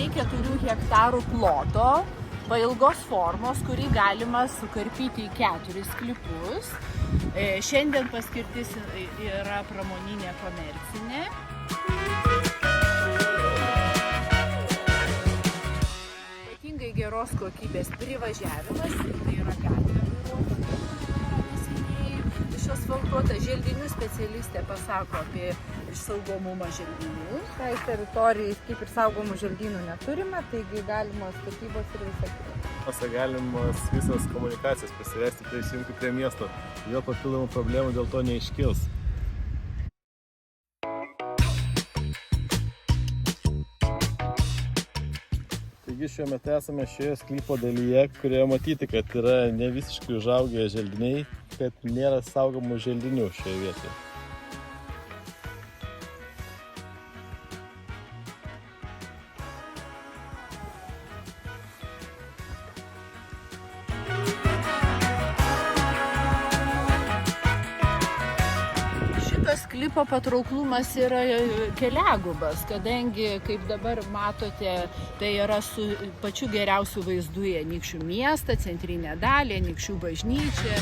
realiai 4 hektarų ploto, pailgos formos, kurį galima sukarpyti į 4 sklypus. Šiandien paskirtis yra pramoninė komercinė. Ypatingai geros kokybės privažiavimas, tai yra gatvė išasfaltuota. Želdinių specialistė pasako apie saugomumą želdinių. Tai teritorijai kaip ir saugomų želdynų neturime, taigi galimos statybos ir visą kitą. Galimas visas komunikacijas prisivesti, prisijungti prie miesto. Jo papildomų problemų dėl to neiškils. Taigi šiuo metu esame šioje sklypo dalyje, kurioje matyti, kad yra ne visiškai užaugę želdiniai, kad nėra saugomų želdinių šioje vietoje. Sklypo patrauklumas yra keliagubas, kadangi, kaip dabar matote, tai yra su pačiu geriausiu vaizdu į Anykščių miestą, centrinę dalį, Anykščių bažnyčią.